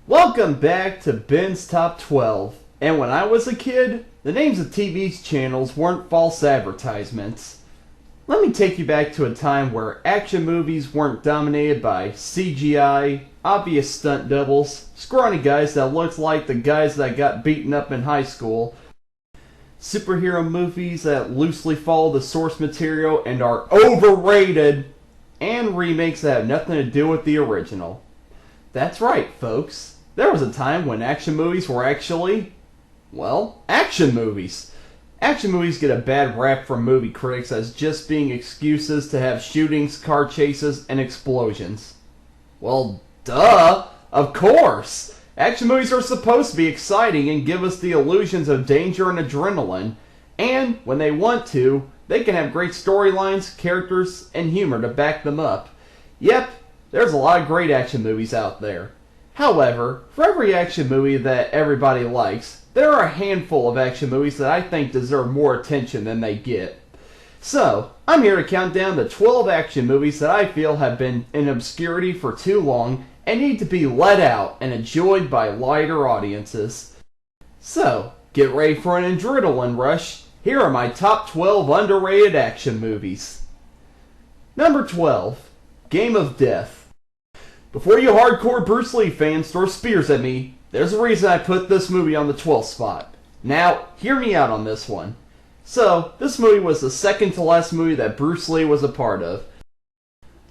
Welcome back to Ben's Top 12. And when I was a kid, the names of TV channels weren't false advertisements. Let me take you back to a time where action movies weren't dominated by CGI, obvious stunt doubles, scrawny guys that looked like the guys that got beaten up in high school, superhero movies that loosely follow the source material and are overrated, and remakes that have nothing to do with the original. That's right, folks. There was a time when action movies were actually, well, action movies. Action movies get a bad rap from movie critics as just being excuses to have shootings, car chases, and explosions. Well, duh! Of course! Action movies are supposed to be exciting and give us the illusions of danger and adrenaline, and when they want to, they can have great storylines, characters, and humor to back them up. Yep, there's a lot of great action movies out there. However, for every action movie that everybody likes, there are a handful of action movies that I think deserve more attention than they get. So, I'm here to count down the 12 action movies that I feel have been in obscurity for too long and need to be let out and enjoyed by lighter audiences. So, get ready for an adrenaline rush. Here are my top 12 underrated action movies. Number 12, Game of Death. Before you hardcore Bruce Lee fans throw spears at me, there's a reason I put this movie on the 12th spot. Now, hear me out on this one. So, this movie was the second to last movie that Bruce Lee was a part of.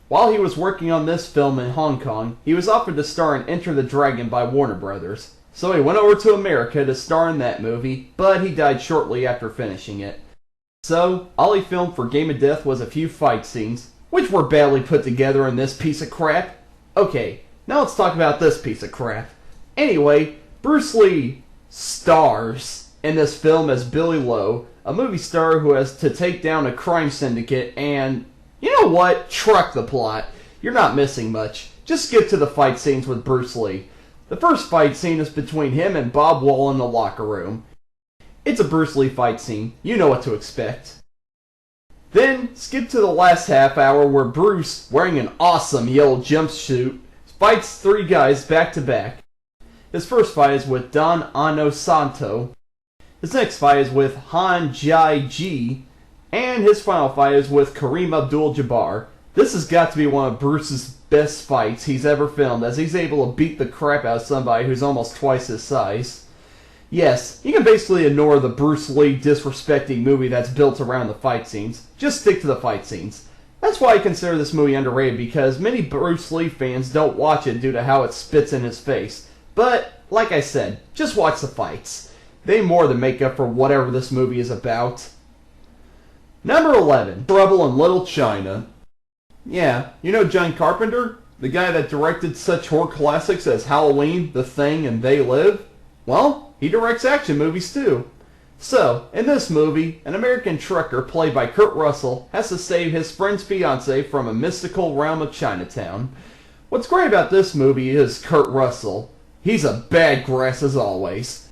While he was working on this film in Hong Kong, he was offered to star in Enter the Dragon by Warner Brothers. So he went over to America to star in that movie, but he died shortly after finishing it. So, all he filmed for Game of Death was a few fight scenes, which were badly put together in this piece of crap. Okay, now let's talk about this piece of crap. Anyway, Bruce Lee stars in this film as Billy Lowe, a movie star who has to take down a crime syndicate and, you know what, truck the plot. You're not missing much. Just skip to the fight scenes with Bruce Lee. The first fight scene is between him and Bob Wall in the locker room. It's a Bruce Lee fight scene. You know what to expect. Then, skip to the last half hour where Bruce, wearing an awesome yellow jumpsuit, fights three guys back to back. His first fight is with Don Ano Santo. His next fight is with Han Jai-ji. And his final fight is with Kareem Abdul-Jabbar. This has got to be one of Bruce's best fights he's ever filmed, as he's able to beat the crap out of somebody who's almost twice his size. Yes, you can basically ignore the Bruce Lee disrespecting movie that's built around the fight scenes. Just stick to the fight scenes. That's why I consider this movie underrated, because many Bruce Lee fans don't watch it due to how it spits in his face. But, like I said, just watch the fights. They more than make up for whatever this movie is about. Number 11, Trouble in Little China. Yeah, you know John Carpenter? The guy that directed such horror classics as Halloween, The Thing, and They Live? Well, he directs action movies too. So, in this movie, an American trucker played by Kurt Russell has to save his friend's fiancée from a mystical realm of Chinatown. What's great about this movie is Kurt Russell. He's a bad grass as always.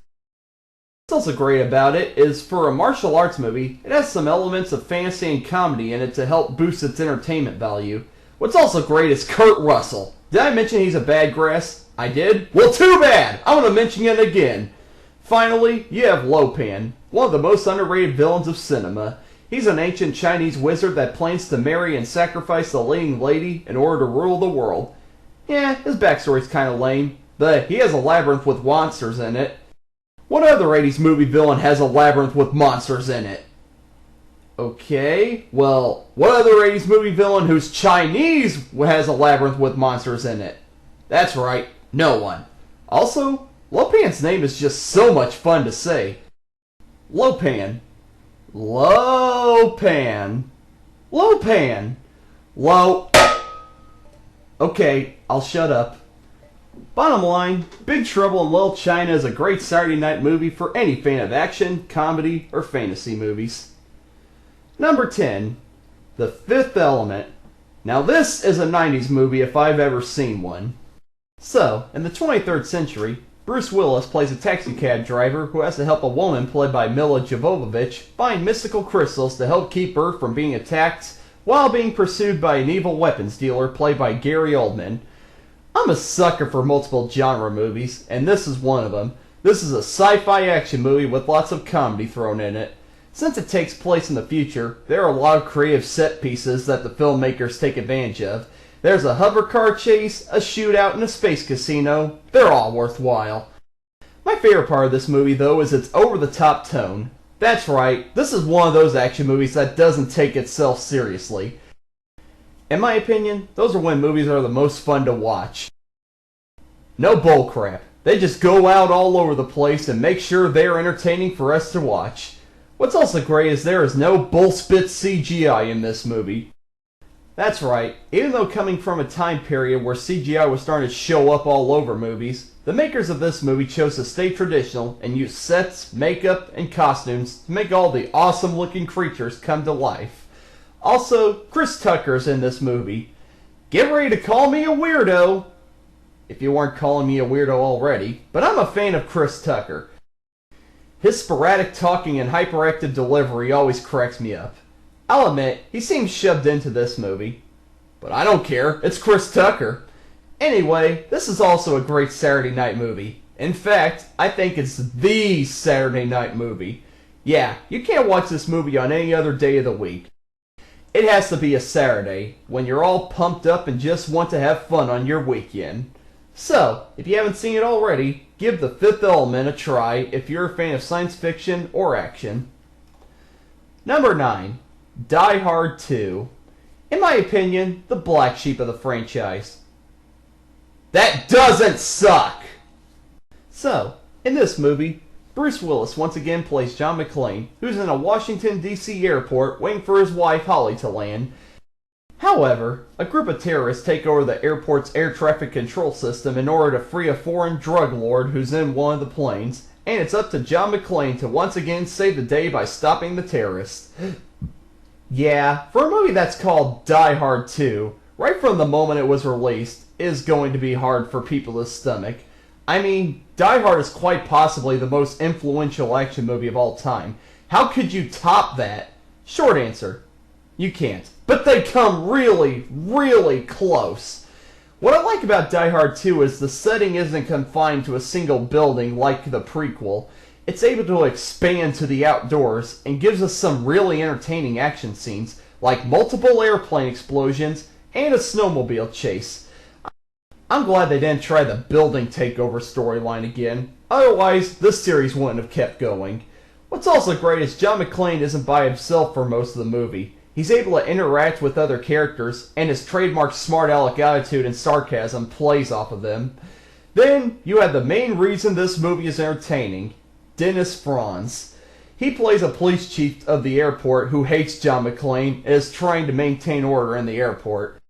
What's also great about it is, for a martial arts movie, it has some elements of fantasy and comedy in it to help boost its entertainment value. What's also great is Kurt Russell. Did I mention he's a bad grass? I did? Well, too bad! I'm gonna mention it again. Finally, you have Lo Pan, one of the most underrated villains of cinema. He's an ancient Chinese wizard that plans to marry and sacrifice the leading lady in order to rule the world. Yeah, his backstory's kinda lame, but he has a labyrinth with monsters in it. What other 80s movie villain has a labyrinth with monsters in it? Okay, well, what other 80s movie villain who's Chinese has a labyrinth with monsters in it? That's right, no one. Also, Lo Pan's name is just so much fun to say. Lo Pan. Lo Pan. Lo Pan. Lo... Okay, I'll shut up. Bottom line, Big Trouble in Little China is a great Saturday night movie for any fan of action, comedy, or fantasy movies. Number 10, The Fifth Element. Now this is a 90s movie if I've ever seen one. So, in the 23rd century, Bruce Willis plays a taxicab driver who has to help a woman played by Mila Jovovich find mystical crystals to help keep her from being attacked while being pursued by an evil weapons dealer played by Gary Oldman. I'm a sucker for multiple genre movies, and this is one of them. This is a sci-fi action movie with lots of comedy thrown in it. Since it takes place in the future, there are a lot of creative set pieces that the filmmakers take advantage of. There's a hover car chase, a shootout, and a space casino. They're all worthwhile. My favorite part of this movie, though, is its over-the-top tone. That's right, this is one of those action movies that doesn't take itself seriously. In my opinion, those are when movies are the most fun to watch. No bullcrap. They just go out all over the place and make sure they're entertaining for us to watch. What's also great is there is no bullspit CGI in this movie. That's right, even though coming from a time period where CGI was starting to show up all over movies, the makers of this movie chose to stay traditional and use sets, makeup, and costumes to make all the awesome looking creatures come to life. Also, Chris Tucker's in this movie. Get ready to call me a weirdo! If you weren't calling me a weirdo already, but I'm a fan of Chris Tucker. His sporadic talking and hyperactive delivery always cracks me up. I'll admit, he seems shoved into this movie. But I don't care, it's Chris Tucker. Anyway, this is also a great Saturday night movie. In fact, I think it's THE Saturday night movie. Yeah, you can't watch this movie on any other day of the week. It has to be a Saturday, when you're all pumped up and just want to have fun on your weekend. So, if you haven't seen it already, give The Fifth Element a try if you're a fan of science fiction or action. Number 9. Die Hard 2. In my opinion, the black sheep of the franchise. That doesn't suck! So, in this movie, Bruce Willis once again plays John McClane, who's in a Washington, D.C. airport waiting for his wife Holly to land. However, a group of terrorists take over the airport's air traffic control system in order to free a foreign drug lord who's in one of the planes, and it's up to John McClane to once again save the day by stopping the terrorists. Yeah, for a movie that's called Die Hard 2, right from the moment it was released, is going to be hard for people to stomach. I mean, Die Hard is quite possibly the most influential action movie of all time. How could you top that? Short answer, you can't. But they come really, really close. What I like about Die Hard 2 is the setting isn't confined to a single building like the prequel. It's able to expand to the outdoors and gives us some really entertaining action scenes, like multiple airplane explosions and a snowmobile chase. I'm glad they didn't try the building takeover storyline again, otherwise this series wouldn't have kept going. What's also great is John McClane isn't by himself for most of the movie. He's able to interact with other characters, and his trademark smart aleck attitude and sarcasm plays off of them. Then, you have the main reason this movie is entertaining, Dennis Franz. He plays a police chief of the airport who hates John McClane and is trying to maintain order in the airport.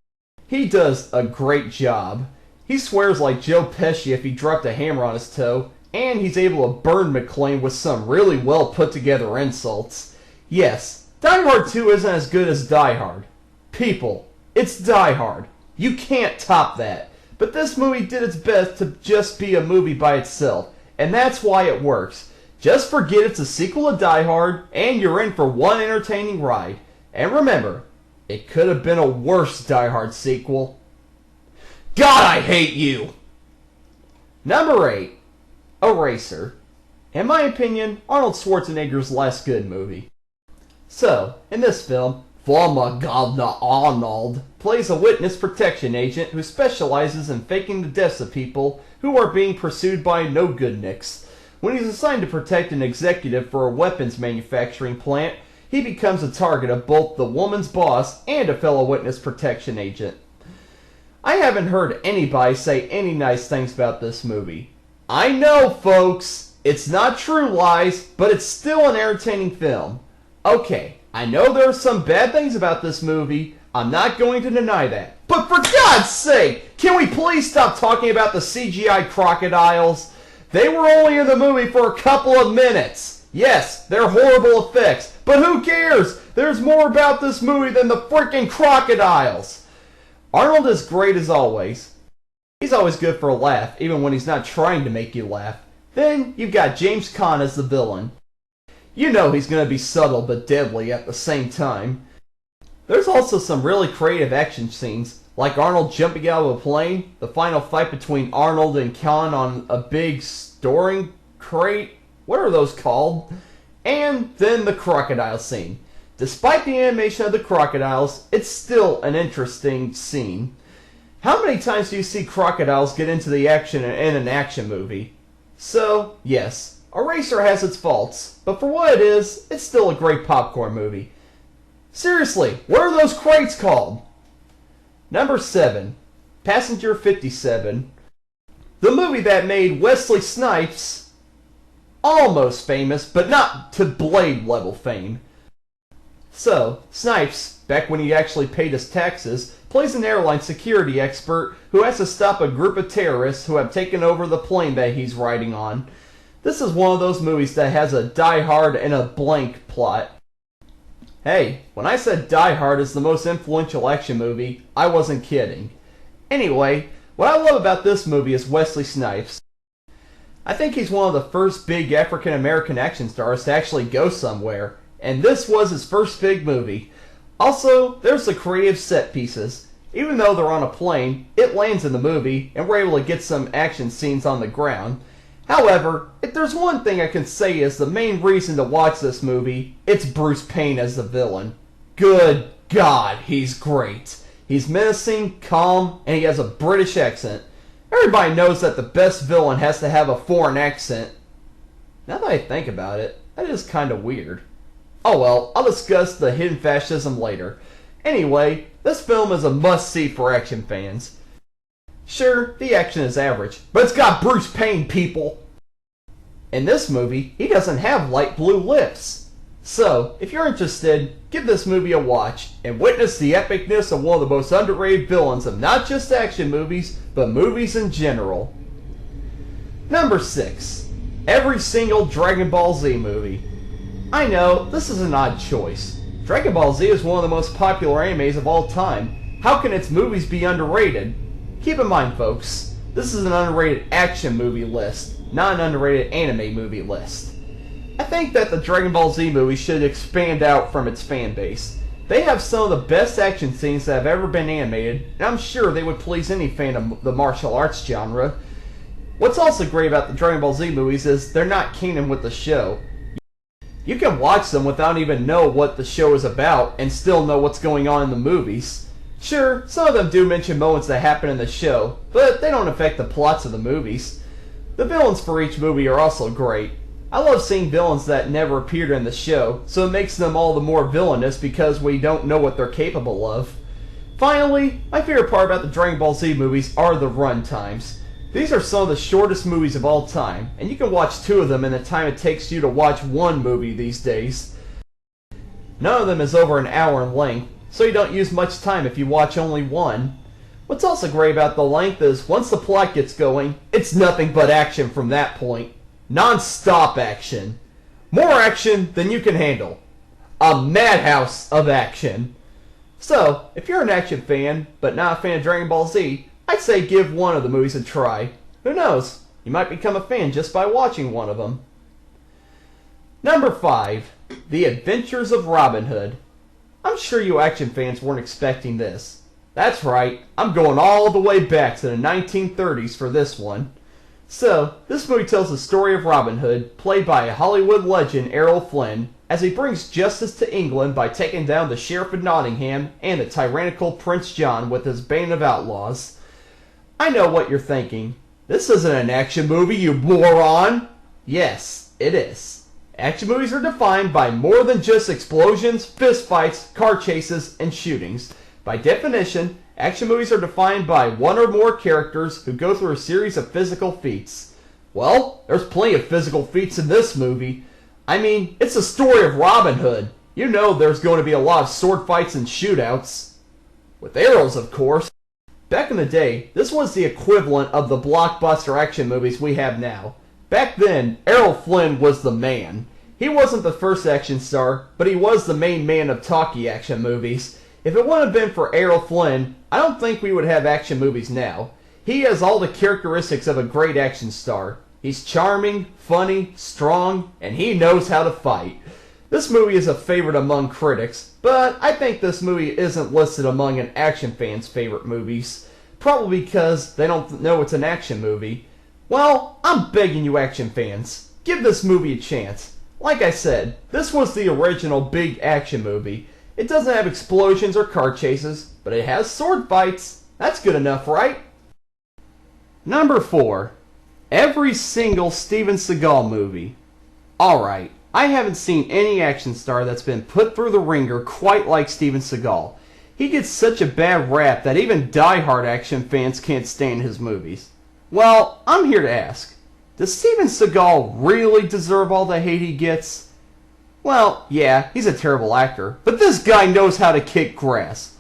He does a great job. He swears like Joe Pesci if he dropped a hammer on his toe, and he's able to burn McClane with some really well put together insults. Yes, Die Hard 2 isn't as good as Die Hard. People, it's Die Hard. You can't top that. But this movie did its best to just be a movie by itself, and that's why it works. Just forget it's a sequel to Die Hard, and you're in for one entertaining ride. And remember, it could have been a worse Die Hard sequel. God, I hate you! Number 8. Eraser. In my opinion, Arnold Schwarzenegger's last good movie. So, in this film, Governor Arnold plays a witness protection agent who specializes in faking the deaths of people who are being pursued by no-goodniks. When he's assigned to protect an executive for a weapons manufacturing plant, he becomes a target of both the woman's boss and a fellow witness protection agent. I haven't heard anybody say any nice things about this movie. I know, folks, it's not True Lies, but it's still an entertaining film. Okay, I know there are some bad things about this movie, I'm not going to deny that. But for God's sake, can we please stop talking about the CGI crocodiles? They were only in the movie for a couple of minutes. Yes, they're horrible effects, but who cares? There's more about this movie than the freaking crocodiles. Arnold is great as always. He's always good for a laugh, even when he's not trying to make you laugh. Then you've got James Caan as the villain. You know he's going to be subtle but deadly at the same time. There's also some really creative action scenes, like Arnold jumping out of a plane, the final fight between Arnold and Khan on a big storing crate, what are those called? And then the crocodile scene. Despite the animation of the crocodiles, it's still an interesting scene. How many times do you see crocodiles get into the action in an action movie? So, yes, Eraser has its faults, but for what it is, it's still a great popcorn movie. Seriously, what are those crates called? Number 7, Passenger 57. The movie that made Wesley Snipes almost famous, but not to Blade level fame. So, Snipes, back when he actually paid his taxes, plays an airline security expert who has to stop a group of terrorists who have taken over the plane that he's riding on. This is one of those movies that has a Die Hard and a blank plot. Hey, when I said Die Hard is the most influential action movie, I wasn't kidding. Anyway, what I love about this movie is Wesley Snipes. I think he's one of the first big African American action stars to actually go somewhere, and this was his first big movie. Also, there's the creative set pieces. Even though they're on a plane, it lands in the movie, and we're able to get some action scenes on the ground. However, if there's one thing I can say is the main reason to watch this movie, it's Bruce Payne as the villain. Good God, he's great. He's menacing, calm, and he has a British accent. Everybody knows that the best villain has to have a foreign accent. Now that I think about it, that is kind of weird. Oh well, I'll discuss the hidden fascism later. Anyway, this film is a must-see for action fans. Sure, the action is average, but it's got Bruce Payne, people! In this movie, he doesn't have light blue lips. So, if you're interested, give this movie a watch and witness the epicness of one of the most underrated villains of not just action movies, but movies in general. Number 6. Every single Dragon Ball Z movie. I know, this is an odd choice. Dragon Ball Z is one of the most popular animes of all time. How can its movies be underrated? Keep in mind, folks, this is an underrated action movie list, not an underrated anime movie list. I think that the Dragon Ball Z movie should expand out from its fan base. They have some of the best action scenes that have ever been animated, and I'm sure they would please any fan of the martial arts genre. What's also great about the Dragon Ball Z movies is they're not canon with the show. You can watch them without even know what the show is about and still know what's going on in the movies. Sure, some of them do mention moments that happen in the show, but they don't affect the plots of the movies. The villains for each movie are also great. I love seeing villains that never appeared in the show, so it makes them all the more villainous because we don't know what they're capable of. Finally, my favorite part about the Dragon Ball Z movies are the run times. These are some of the shortest movies of all time, and you can watch 2 of them in the time it takes you to watch 1 movie these days. None of them is over an hour in length, so you don't use much time if you watch only 1. What's also great about the length is once the plot gets going, it's nothing but action from that point. Non-stop action. More action than you can handle. A madhouse of action. So, if you're an action fan, but not a fan of Dragon Ball Z, I'd say give one of the movies a try. Who knows? You might become a fan just by watching one of them. Number 5. The Adventures of Robin Hood. I'm sure you action fans weren't expecting this. That's right, I'm going all the way back to the 1930s for this one. So, this movie tells the story of Robin Hood, played by a Hollywood legend Errol Flynn, as he brings justice to England by taking down the Sheriff of Nottingham and the tyrannical Prince John with his band of outlaws. I know what you're thinking. This isn't an action movie, you moron! Yes, it is. Action movies are defined by more than just explosions, fistfights, car chases, and shootings. By definition, action movies are defined by one or more characters who go through a series of physical feats. Well, there's plenty of physical feats in this movie. I mean, it's the story of Robin Hood. You know there's going to be a lot of sword fights and shootouts. With arrows, of course. Back in the day, this was the equivalent of the blockbuster action movies we have now. Back then, Errol Flynn was the man. He wasn't the first action star, but he was the main man of talkie action movies. If it wouldn't have been for Errol Flynn, I don't think we would have action movies now. He has all the characteristics of a great action star. He's charming, funny, strong, and he knows how to fight. This movie is a favorite among critics, but I think this movie isn't listed among an action fan's favorite movies, probably because they don't know it's an action movie. Well, I'm begging you action fans, give this movie a chance. Like I said, this was the original big action movie. It doesn't have explosions or car chases, but it has sword fights. That's good enough, right? Number 4. Every single Steven Seagal movie. Alright, I haven't seen any action star that's been put through the ringer quite like Steven Seagal. He gets such a bad rap that even die-hard action fans can't stand his movies. Well, I'm here to ask, does Steven Seagal really deserve all the hate he gets? Well, yeah, he's a terrible actor, but this guy knows how to kick grass.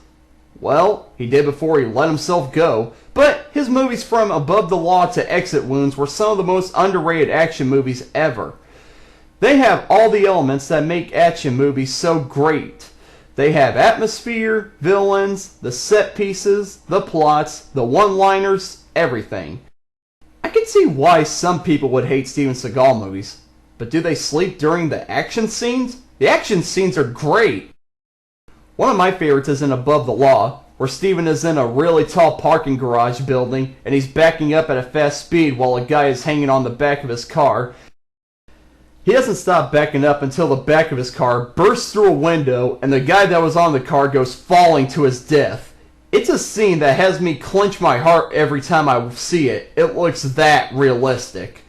Well, he did before he let himself go, but his movies from Above the Law to Exit Wounds were some of the most underrated action movies ever. They have all the elements that make action movies so great. They have atmosphere, villains, the set pieces, the plots, the one-liners, everything. I can see why some people would hate Steven Seagal movies, but do they sleep during the action scenes? The action scenes are great. One of my favorites is in Above the Law, where Steven is in a really tall parking garage building and he's backing up at a fast speed while a guy is hanging on the back of his car. He doesn't stop backing up until the back of his car bursts through a window and the guy that was on the car goes falling to his death. It's a scene that has me clench my heart every time I see it. It looks that realistic.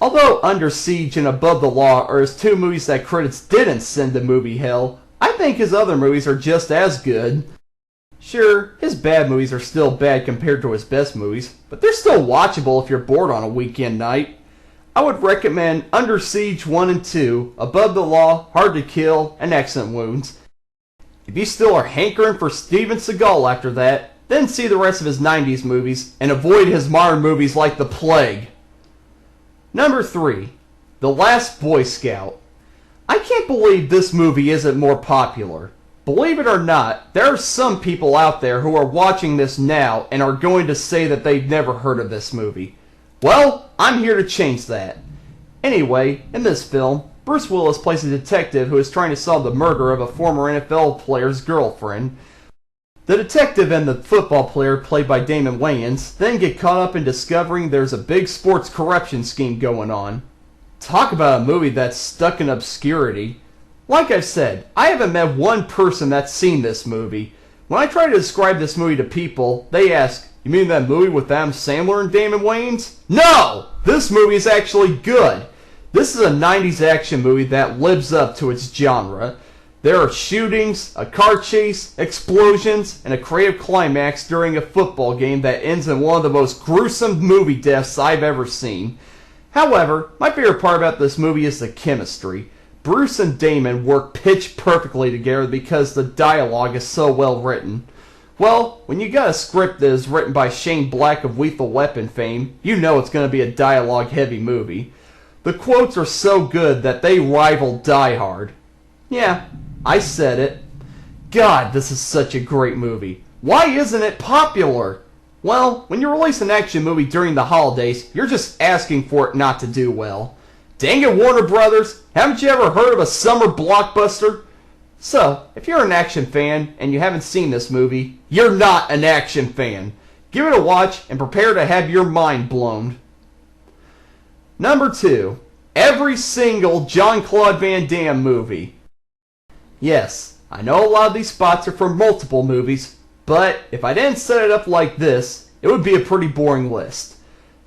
Although Under Siege and Above the Law are his two movies that critics didn't send to movie hell, I think his other movies are just as good. Sure, his bad movies are still bad compared to his best movies, but they're still watchable if you're bored on a weekend night. I would recommend Under Siege 1 and 2, Above the Law, Hard to Kill, and Exit Wounds. If you still are hankering for Steven Seagal after that, then see the rest of his 90s movies, and avoid his modern movies like The Plague. Number 3. The Last Boy Scout. I can't believe this movie isn't more popular. Believe it or not, there are some people out there who are watching this now and are going to say that they've never heard of this movie. Well, I'm here to change that. Anyway, in this film, Bruce Willis plays a detective who is trying to solve the murder of a former NFL player's girlfriend. The detective and the football player, played by Damon Wayans, then get caught up in discovering there's a big sports corruption scheme going on. Talk about a movie that's stuck in obscurity. Like I said, I haven't met one person that's seen this movie. When I try to describe this movie to people, they ask, "You mean that movie with Adam Sandler and Damon Wayans?" No! This movie is actually good. This is a 90s action movie that lives up to its genre. There are shootings, a car chase, explosions, and a creative climax during a football game that ends in one of the most gruesome movie deaths I've ever seen. However, my favorite part about this movie is the chemistry. Bruce and Damon work pitch perfectly together because the dialogue is so well written. Well, when you got a script that is written by Shane Black of Lethal Weapon fame, you know it's going to be a dialogue-heavy movie. The quotes are so good that they rival Die Hard. Yeah, I said it. God, this is such a great movie. Why isn't it popular? Well, when you release an action movie during the holidays, you're just asking for it not to do well. Dang it, Warner Brothers, haven't you ever heard of a summer blockbuster? So, if you're an action fan and you haven't seen this movie, you're not an action fan. Give it a watch and prepare to have your mind blown. Number 2. Every single Jean-Claude Van Damme movie. Yes, I know a lot of these spots are from multiple movies, but if I didn't set it up like this, it would be a pretty boring list.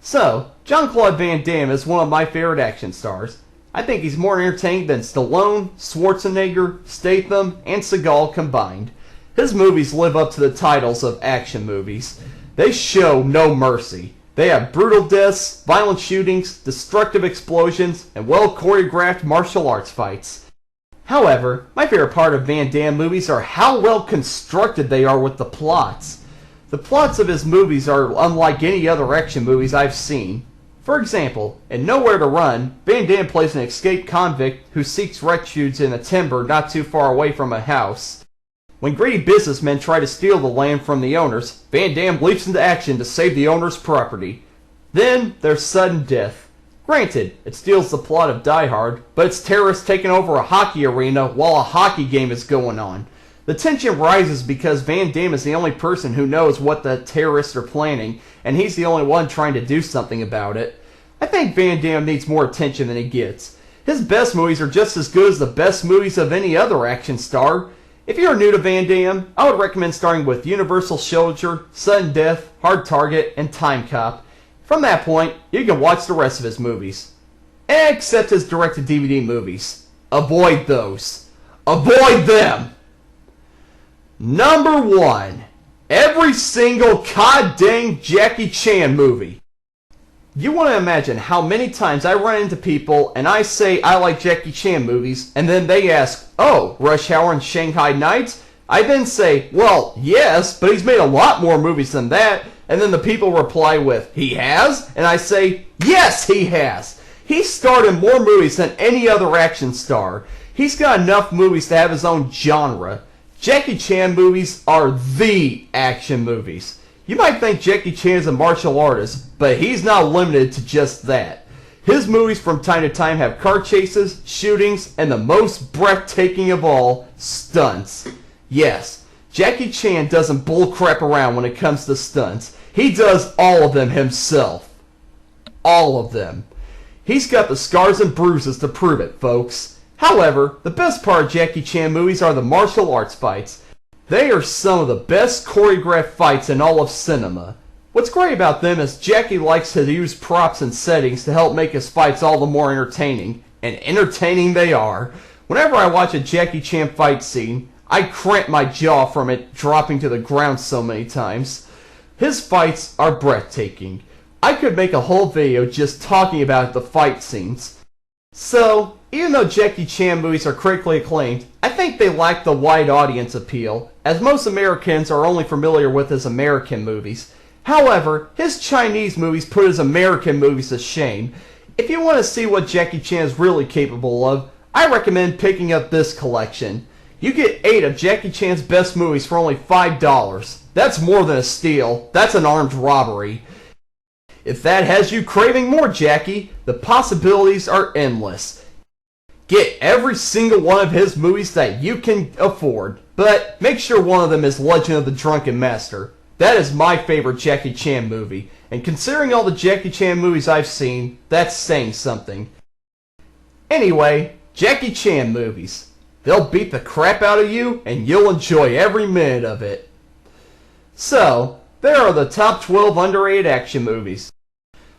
So, Jean-Claude Van Damme is one of my favorite action stars. I think he's more entertaining than Stallone, Schwarzenegger, Statham, and Seagal combined. His movies live up to the titles of action movies. They show no mercy. They have brutal deaths, violent shootings, destructive explosions, and well-choreographed martial arts fights. However, my favorite part of Van Damme movies are how well constructed they are with the plots. The plots of his movies are unlike any other action movies I've seen. For example, in Nowhere to Run, Van Damme plays an escaped convict who seeks refuge in the timber not too far away from a house. When greedy businessmen try to steal the land from the owners, Van Damme leaps into action to save the owner's property. Then there's sudden death. Granted, it steals the plot of Die Hard, but it's terrorists taking over a hockey arena while a hockey game is going on. The tension rises because Van Damme is the only person who knows what the terrorists are planning, and he's the only one trying to do something about it. I think Van Damme needs more attention than he gets. His best movies are just as good as the best movies of any other action star. If you're new to Van Damme, I would recommend starting with Universal Soldier, Sudden Death, Hard Target, and Time Cop. From that point, you can watch the rest of his movies. Except his direct-to-DVD movies. Avoid those. Avoid them! Number 1. Every single goddamn Jackie Chan movie. You want to imagine how many times I run into people and I say I like Jackie Chan movies, and then they ask, oh, Rush Hour and Shanghai Nights? I then say, well, yes, but he's made a lot more movies than that. And then the people reply with, he has? And I say, yes, he has. He's starred in more movies than any other action star. He's got enough movies to have his own genre. Jackie Chan movies are the action movies. You might think Jackie Chan is a martial artist, but he's not limited to just that. His movies from time to time have car chases, shootings, and the most breathtaking of all, stunts. Yes, Jackie Chan doesn't bullcrap around when it comes to stunts. He does all of them himself. All of them. He's got the scars and bruises to prove it, folks. However, the best part of Jackie Chan movies are the martial arts fights. They are some of the best choreographed fights in all of cinema. What's great about them is Jackie likes to use props and settings to help make his fights all the more entertaining. And entertaining they are. Whenever I watch a Jackie Chan fight scene, I cramp my jaw from it dropping to the ground so many times. His fights are breathtaking. I could make a whole video just talking about the fight scenes. So, even though Jackie Chan movies are critically acclaimed, I think they lack the wide audience appeal, as most Americans are only familiar with his American movies. However, his Chinese movies put his American movies to shame. If you want to see what Jackie Chan is really capable of, I recommend picking up this collection. You get 8 of Jackie Chan's best movies for only $5. That's more than a steal. That's an armed robbery. If that has you craving more Jackie, the possibilities are endless. Get every single one of his movies that you can afford, but make sure one of them is Legend of the Drunken Master. That is my favorite Jackie Chan movie, and considering all the Jackie Chan movies I've seen, that's saying something. Anyway, Jackie Chan movies. They'll beat the crap out of you, and you'll enjoy every minute of it. So, there are the top 12 underrated action movies.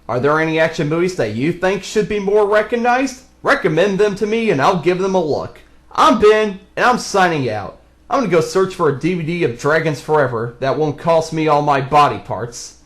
Are there any action movies that you think should be more recognized? Recommend them to me and I'll give them a look. I'm Ben, and I'm signing out. I'm gonna go search for a DVD of Dragons Forever that won't cost me all my body parts.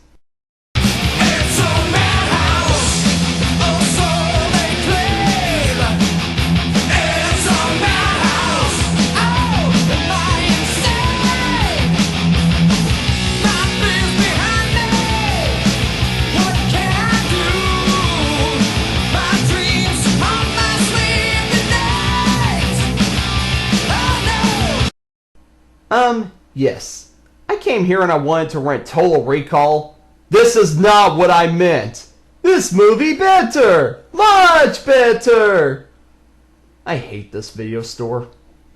Yes. I came here and I wanted to rent Total Recall. This is not what I meant. This movie better! Much better! I hate this video store.